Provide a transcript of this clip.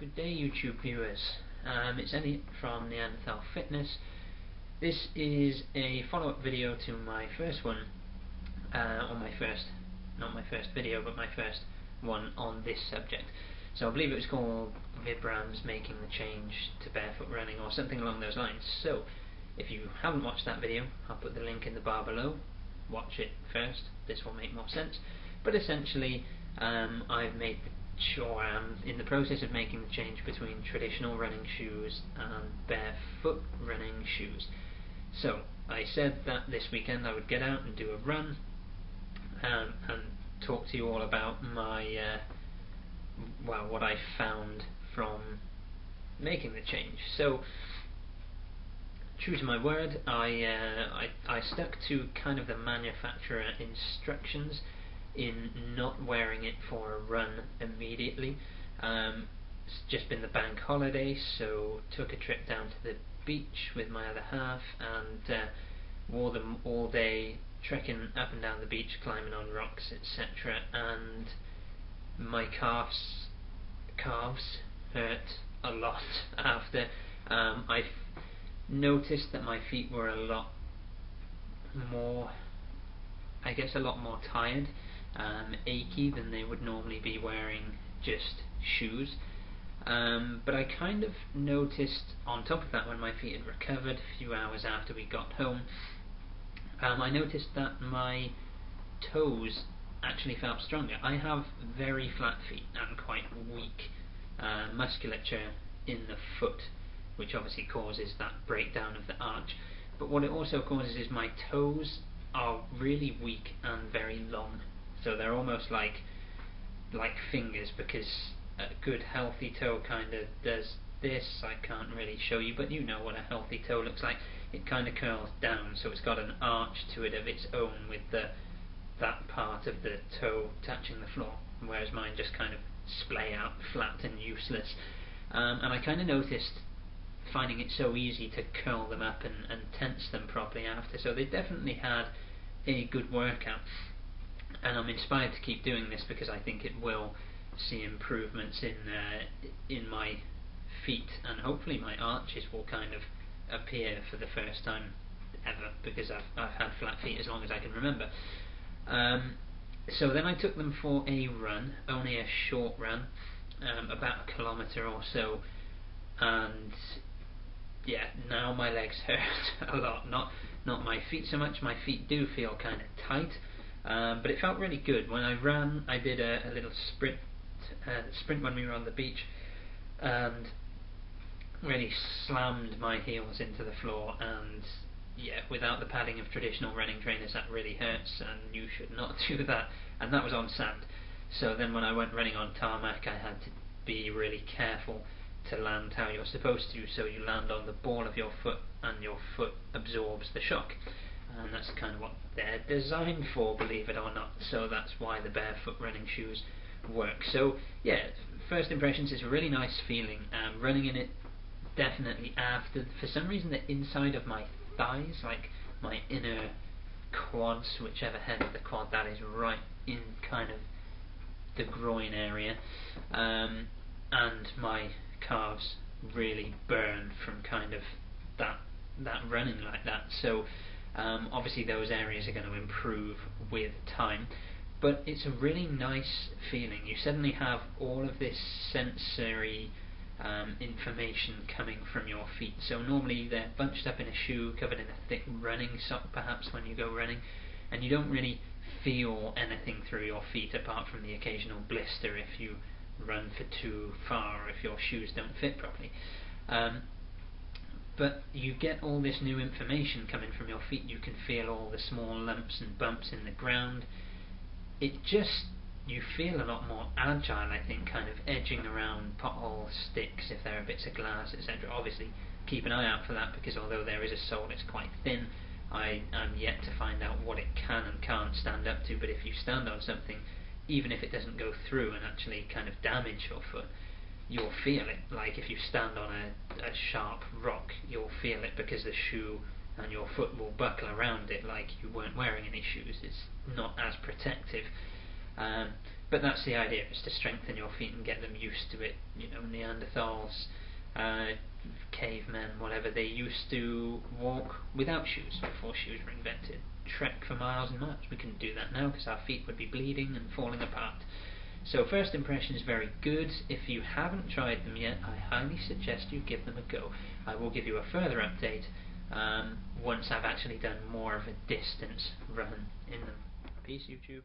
Good day, YouTube viewers. It's Elliot from Neanderthal Fitness. This is a follow-up video to my first one, not my first video, but my first one on this subject. So I believe it was called Vibram's Making the Change to Barefoot Running, or something along those lines. So if you haven't watched that video, I'll put the link in the bar below. Watch it first, this will make more sense. But essentially, I've made sure I'm in the process of making the change between traditional running shoes and barefoot running shoes. So I said that this weekend I would get out and do a run and talk to you all about my what I found from making the change. So true to my word, I stuck to kind of the manufacturer instructions in not wearing it for a run immediately. It's just been the bank holiday, so took a trip down to the beach with my other half and wore them all day, trekking up and down the beach, climbing on rocks, etc. And my calves hurt a lot after. I noticed that my feet were a lot more tired, achy than they would normally be wearing just shoes. But I kind of noticed on top of that, when my feet had recovered a few hours after we got home, I noticed that my toes actually felt stronger. I have very flat feet and quite weak musculature in the foot, which obviously causes that breakdown of the arch. But what it also causes is my toes are really weak and very long, so they're almost like fingers, because a good healthy toe kind of does this. I can't really show you, but you know what a healthy toe looks like. It kind of curls down, so it's got an arch to it of its own, with that part of the toe touching the floor, whereas mine just kind of splay out flat and useless. And I kind of noticed finding it so easy to curl them up and tense them properly after. So they definitely had a good workout, and I'm inspired to keep doing this because I think it will see improvements in my feet, and hopefully my arches will kind of appear for the first time ever, because I've had flat feet as long as I can remember. So then I took them for a run, only a short run, about 1 kilometre or so, and yeah, now my legs hurt a lot. Not my feet so much. My feet do feel kind of tight, but it felt really good. When I ran, I did a little sprint when we were on the beach, and really slammed my heels into the floor. And yeah, without the padding of traditional running trainers, that really hurts, and you should not do that. And that was on sand. So then when I went running on tarmac, I had to be really careful to land how you're supposed to, so you land on the ball of your foot and your foot absorbs the shock, and that's kind of what they're designed for, believe it or not. So that's why the barefoot running shoes work. So yeah, first impressions, is a really nice feeling. Running in it definitely after, for some reason, the inside of my thighs, like my inner quads, whichever head of the quad that is, right in kind of the groin area, and my calves really burn from kind of that running like that. So obviously those areas are going to improve with time, but it's a really nice feeling. You suddenly have all of this sensory information coming from your feet. So normally they're bunched up in a shoe, covered in a thick running sock perhaps when you go running, and you don't really feel anything through your feet apart from the occasional blister if you run for too far, or if your shoes don't fit properly. But you get all this new information coming from your feet. You can feel all the small lumps and bumps in the ground. You feel a lot more agile, I think, kind of edging around potholes, sticks, if there are bits of glass, etc. Obviously keep an eye out for that, because although there is a sole, it's quite thin. I am yet to find out what it can and can't stand up to, but if you stand on something, even if it doesn't go through and actually kind of damage your foot, you'll feel it. Like if you stand on a sharp rock, you'll feel it, because the shoe and your foot will buckle around it like you weren't wearing any shoes. It's not as protective. But that's the idea, is to strengthen your feet and get them used to it. You know, Neanderthals, cavemen, whatever, they used to walk without shoes before shoes were invented. Trek for miles and miles. We couldn't do that now because our feet would be bleeding and falling apart. So first impression is very good. If you haven't tried them yet, I highly suggest you give them a go. I will give you a further update once I've actually done more of a distance run in them. Peace, YouTube.